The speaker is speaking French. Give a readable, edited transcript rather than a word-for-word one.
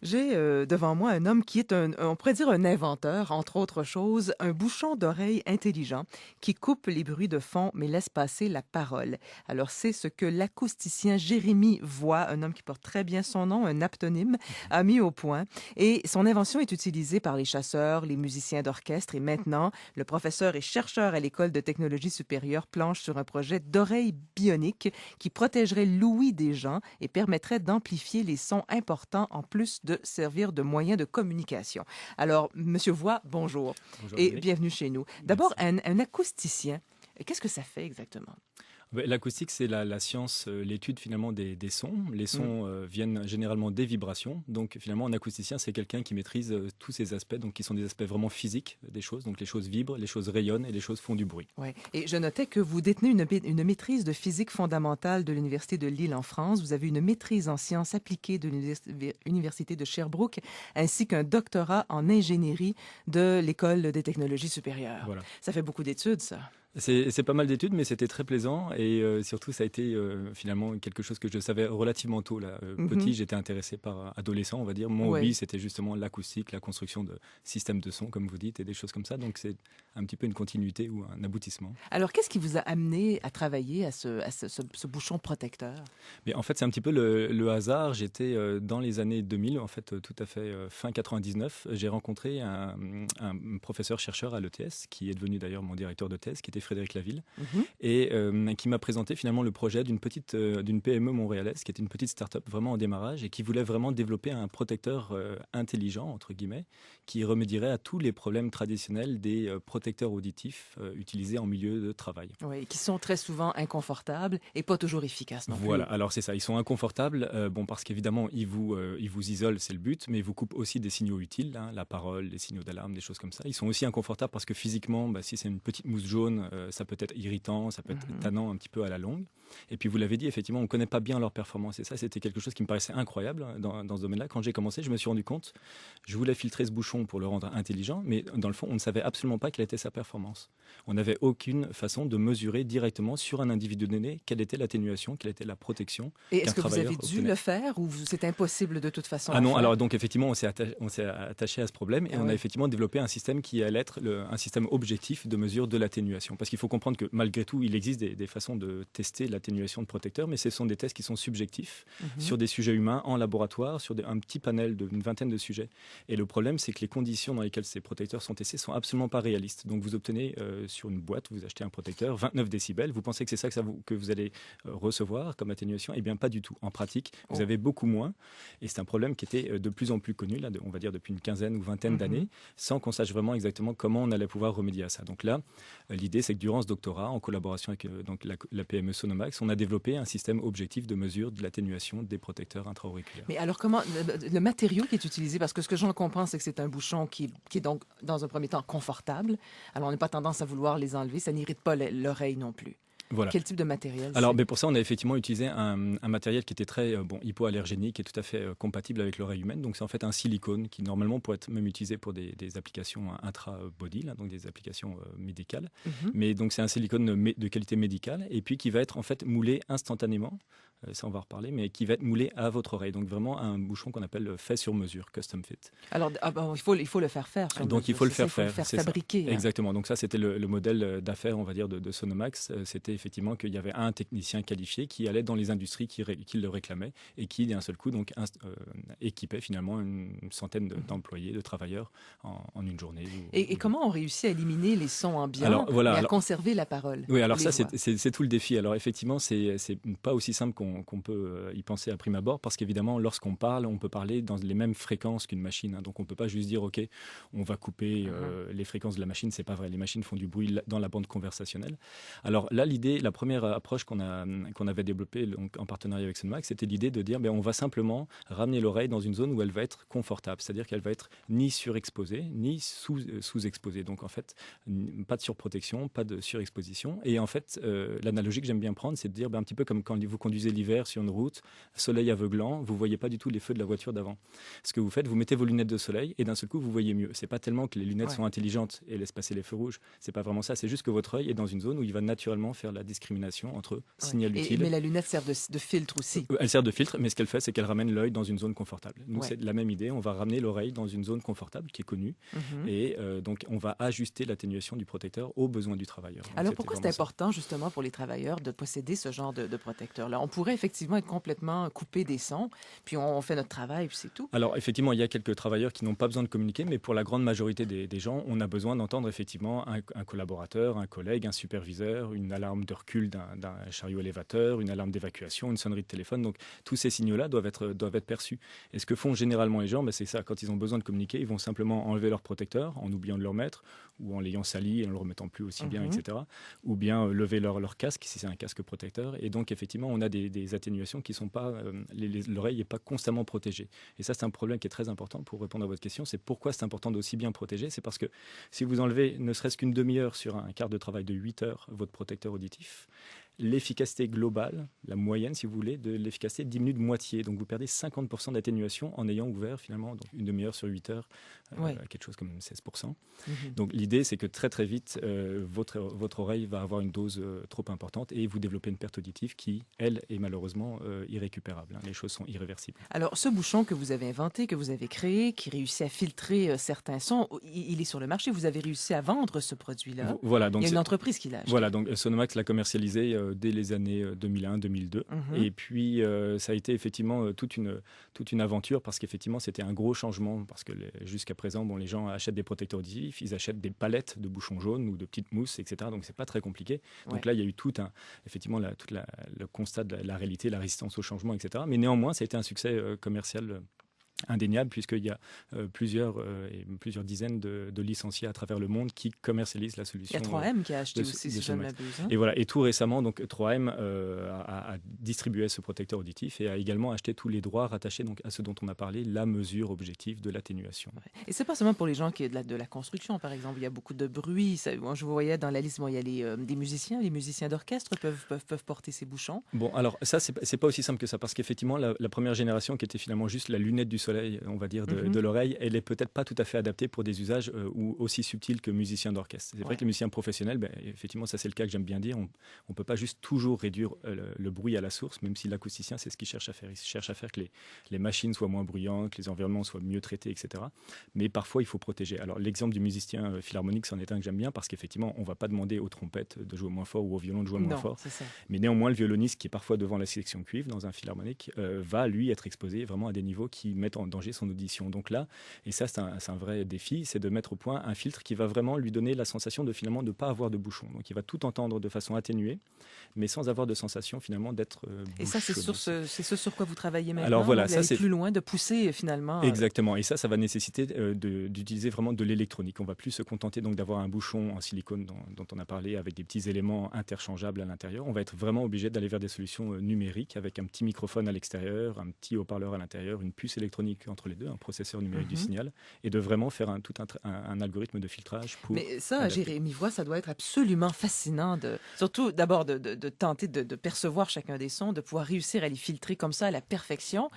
J'ai devant moi un homme qui est on pourrait dire un inventeur, entre autres choses, un bouchon d'oreille intelligent qui coupe les bruits de fond mais laisse passer la parole. Alors c'est ce que l'acousticien Jérémy Voix, un homme qui porte très bien son nom, un aptonyme, a mis au point. Et son invention est utilisée par les chasseurs, les musiciens d'orchestre et maintenant, le professeur et chercheur à l'École de technologie supérieure planche sur un projet d'oreille bionique qui protégerait l'ouïe des gens et permettrait d'amplifier les sons importants en plus de servir de moyen de communication. Alors, Monsieur Voix, bonjour Bonjour et Angélique. bienvenue chez nous. D'abord, Merci. un acousticien, qu'est-ce que ça fait exactement? L'acoustique, c'est la science, l'étude finalement des sons. Les Mm. sons viennent généralement des vibrations. Donc finalement, un acousticien, c'est quelqu'un qui maîtrise tous ces aspects, donc qui sont des aspects vraiment physiques des choses. Donc les choses vibrent, les choses rayonnent et les choses font du bruit. Ouais. Et je notais que vous détenez une maîtrise de physique fondamentale de l'Université de Lille en France. Vous avez une maîtrise en sciences appliquées de l'Université de Sherbrooke, ainsi qu'un doctorat en ingénierie de l'École des technologies supérieures. Voilà. Ça fait beaucoup d'études, ça. C'est pas mal d'études, mais c'était très plaisant et surtout ça a été finalement quelque chose que je savais relativement tôt. Là. Mhm. Petit, j'étais intéressé par adolescent, on va dire. Mon Ouais. hobby, c'était justement l'acoustique, la construction de systèmes de son, comme vous dites, et des choses comme ça. Donc c'est un petit peu une continuité ou un aboutissement. Alors, qu'est-ce qui vous a amené à travailler à ce bouchon protecteur? Mais en fait, c'est un petit peu le hasard. J'étais dans les années 2000, en fait, tout à fait fin 99. J'ai rencontré un professeur chercheur à l'ETS, qui est devenu d'ailleurs mon directeur de thèse, qui était Frédéric Laville, Mhm. et qui m'a présenté finalement le projet d'une PME montréalaise, qui était une petite start-up vraiment en démarrage et qui voulait vraiment développer un protecteur intelligent, entre guillemets, qui remédierait à tous les problèmes traditionnels des protecteurs auditifs utilisés en milieu de travail. Oui, qui sont très souvent inconfortables et pas toujours efficaces non Voilà, plus. alors c'est ça, ils sont inconfortables, bon parce qu'évidemment ils vous isolent, c'est le but, mais ils vous coupent aussi des signaux utiles, hein, la parole, les signaux d'alarme, des choses comme ça. Ils sont aussi inconfortables parce que physiquement, bah, si c'est une petite mousse jaune, ça peut être irritant, ça peut être Mhm. tannant un petit peu à la longue. Et puis vous l'avez dit, effectivement, on ne connaît pas bien leur performance et ça c'était quelque chose qui me paraissait incroyable dans ce domaine-là. Quand j'ai commencé, je me suis rendu compte, je voulais filtrer ce bouchon pour le rendre intelligent, mais dans le fond, on ne savait absolument pas quelle était sa performance. On n'avait aucune façon de mesurer directement sur un individu donné quelle était l'atténuation, quelle était la protection Et qu'un est-ce que vous avez travailleur dû obtenait. le faire ou c'est impossible de toute façon Ah à non, faire? alors donc effectivement, on s'est attaché à ce problème et Ah on a oui. effectivement développé un système qui allait être un système objectif de mesure de l'atténuation. Parce qu'il faut comprendre que malgré tout, il existe des façons de tester l'atténuation de protecteurs, mais ce sont des tests qui sont subjectifs Mhm. sur des sujets humains en laboratoire, sur un petit panel d'une vingtaine de sujets. Et le problème, c'est que les conditions dans lesquelles ces protecteurs sont testés sont absolument pas réalistes. Donc vous obtenez sur une boîte, vous achetez un protecteur, 29 décibels, vous pensez que c'est ça que vous allez recevoir comme atténuation? Eh bien pas du tout. En pratique, vous Oh. avez beaucoup moins. Et c'est un problème qui était de plus en plus connu, là, on va dire depuis une quinzaine ou vingtaine Mhm. d'années, sans qu'on sache vraiment exactement comment on allait pouvoir remédier à ça. Donc là, l'idée, c'est que durant ce doctorat, en collaboration avec donc la PME Sonomax, on a développé un système objectif de mesure de l'atténuation des protecteurs intra-auriculaires. Mais alors, comment le matériau qui est utilisé, parce que ce que j'en comprends, c'est que c'est un bouchon qui est donc, dans un premier temps, confortable. Alors, on n'a pas tendance à vouloir les enlever. Ça n'irrite pas l'oreille non plus. Voilà. Quel type de matériel Alors, c'est? mais pour ça, on a effectivement utilisé un matériel qui était très hypoallergénique et tout à fait compatible avec l'oreille humaine. Donc, c'est en fait un silicone qui, normalement, pourrait être même utilisé pour des applications intra-body, là, donc des applications médicales. Mhm. Mais donc, c'est un silicone de qualité médicale et puis qui va être en fait moulé instantanément. Ça, on va en reparler, mais qui va être moulé à votre oreille. Donc, vraiment un bouchon qu'on appelle fait sur mesure, custom fit. Alors, il faut le faire faire sur Donc, il mesure. faut le C'est ça, faire il faut le faire, faire c'est ça. fabriquer. Hein. Exactement. Donc, ça, c'était le modèle d'affaires, on va dire, de Sonomax. C'était effectivement qu'il y avait un technicien qualifié qui allait dans les industries qui le réclamaient et qui, d'un seul coup, donc, équipait finalement une centaine d'employés, de travailleurs en une journée. Et comment on réussit à éliminer les sons ambiants, Alors, voilà. mais à Alors, conserver la parole oui, ou alors les ça, voix? c'est tout le défi. Alors effectivement, c'est pas aussi simple qu'on peut y penser à prime abord, parce qu'évidemment, lorsqu'on parle, on peut parler dans les mêmes fréquences qu'une machine. Hein. Donc on peut pas juste dire, OK, on va couper les fréquences de la machine. C'est pas vrai. Les machines font du bruit dans la bande conversationnelle. Alors là, la première approche qu'on avait développée donc, en partenariat avec Sonomax, c'était l'idée de dire, ben, on va simplement ramener l'oreille dans une zone où elle va être confortable, c'est-à-dire qu'elle va être ni surexposée, ni sous-exposée. Donc en fait, pas de surprotection, pas de surexposition. Et en fait, l'analogie que j'aime bien prendre, c'est de dire un petit peu comme quand vous conduisez l'hiver sur une route, soleil aveuglant, vous voyez pas du tout les feux de la voiture d'avant. Ce que vous faites, vous mettez vos lunettes de soleil et d'un seul coup, vous voyez mieux. C'est pas tellement que les lunettes sont intelligentes et laissent passer les feux rouges. C'est pas vraiment ça. C'est juste que votre œil est dans une zone où il va naturellement faire la discrimination entre signal utile. Mais la lunette sert de filtre aussi. Elle sert de filtre, mais ce qu'elle fait, c'est qu'elle ramène l'œil dans une zone confortable. Nous, c'est la même idée. On va ramener l'oreille dans une zone confortable qui est connue. Et donc, on va ajuster l'atténuation du protecteur aux besoins du travailleur. Alors, pourquoi c'est important, justement, pour les travailleurs de posséder ce genre de protecteur-là? On pourrait effectivement être complètement coupé des sons, puis on fait notre travail, puis c'est tout. Alors, effectivement, il y a quelques travailleurs qui n'ont pas besoin de communiquer, mais pour la grande majorité des gens, on a besoin d'entendre effectivement un collaborateur, un collègue, un superviseur, une alarme de recul d'un chariot élévateur, une alarme d'évacuation, une sonnerie de téléphone. Donc, tous ces signaux-là doivent être perçus. Et ce que font généralement les gens, c'est ça. Quand ils ont besoin de communiquer, ils vont simplement enlever leur protecteur en oubliant de le remettre, ou en l'ayant sali et en ne le remettant plus aussi bien, etc. Ou bien lever leur casque, si c'est un casque protecteur. Et donc, effectivement, on a des atténuations qui sont pas... l'oreille n'est pas constamment protégée. Et ça, c'est un problème qui est très important pour répondre à votre question. C'est pourquoi c'est important d'aussi bien protéger. C'est parce que si vous enlevez ne serait-ce qu'une demi-heure sur un quart de travail de 8 heures votre protecteur auditif, l'efficacité globale, la moyenne, si vous voulez, de l'efficacité diminue de moitié. Donc, vous perdez 50% d'atténuation en ayant ouvert, finalement, donc une demi-heure sur 8 heures, quelque chose comme 16%. Donc, l'idée, c'est que très, très vite, votre oreille va avoir une dose trop importante et vous développez une perte auditive qui, elle, est malheureusement irrécupérable. Les choses sont irréversibles. Alors, ce bouchon que vous avez inventé, que vous avez créé, qui réussit à filtrer certains sons, il est sur le marché. Vous avez réussi à vendre ce produit-là. Voilà, donc il y a une entreprise qui l'a acheté. Voilà, donc Sonomax l'a commercialisé dès les années 2001-2002. Et puis, ça a été effectivement toute une aventure parce qu'effectivement, c'était un gros changement parce que jusqu'à présent, les gens achètent des protecteurs auditifs, ils achètent des palettes de bouchons jaunes ou de petites mousses, etc. Donc, c'est pas très compliqué. Donc là, il y a eu effectivement, le constat de la réalité, la résistance au changement, etc. Mais néanmoins, ça a été un succès commercial indéniable puisqu'il y a plusieurs dizaines de licenciés à travers le monde qui commercialisent la solution. Il y a 3M qui a acheté aussi, si je ne m'abuse. Et voilà, et tout récemment, donc 3M a distribué ce protecteur auditif et a également acheté tous les droits rattachés donc à ce dont on a parlé, la mesure objective de l'atténuation. Et c'est pas seulement pour les gens qui de la construction, par exemple. Il y a beaucoup de bruit. Moi, je voyais dans la liste, il y a des musiciens. Les musiciens d'orchestre peuvent porter ces bouchons. Bon, alors ça, c'est pas aussi simple que ça parce qu'effectivement, la première génération qui était finalement juste la lunette du soleil, on va dire, de l'oreille, elle est peut-être pas tout à fait adaptée pour des usages aussi subtils que musiciens d'orchestre. C'est vrai que les musiciens professionnels, effectivement, ça c'est le cas que j'aime bien dire, on peut pas juste toujours réduire le bruit à la source, même si l'acousticien, c'est ce qu'il cherche à faire. Il cherche à faire que les machines soient moins bruyantes, que les environnements soient mieux traités, etc. Mais parfois, il faut protéger. Alors, l'exemple du musicien philharmonique, c'en est un que j'aime bien parce qu'effectivement, on va pas demander aux trompettes de jouer moins fort ou au violon de jouer moins fort. Mais néanmoins, le violoniste qui est parfois devant la sélection cuivre dans un philharmonique va, lui, être exposé vraiment à des niveaux qui mettent en danger son audition. Donc là, et ça c'est un vrai défi, c'est de mettre au point un filtre qui va vraiment lui donner la sensation de finalement ne pas avoir de bouchon. Donc il va tout entendre de façon atténuée, mais sans avoir de sensation finalement d'être Et ça, c'est ce sur quoi vous travaillez maintenant. Alors voilà, ça c'est plus loin, de pousser finalement. Exactement. Et ça va nécessiter d'utiliser vraiment de l'électronique. On va plus se contenter donc d'avoir un bouchon en silicone dont on a parlé avec des petits éléments interchangeables à l'intérieur. On va être vraiment obligé d'aller vers des solutions numériques avec un petit microphone à l'extérieur, un petit haut-parleur à l'intérieur, une puce électronique entre les deux, un processeur numérique du signal, et de vraiment faire un algorithme de filtrage pour... Mais ça, Jérémy Voix, ça doit être absolument fascinant, surtout d'abord de tenter de percevoir chacun des sons, de pouvoir réussir à les filtrer comme ça à la perfection.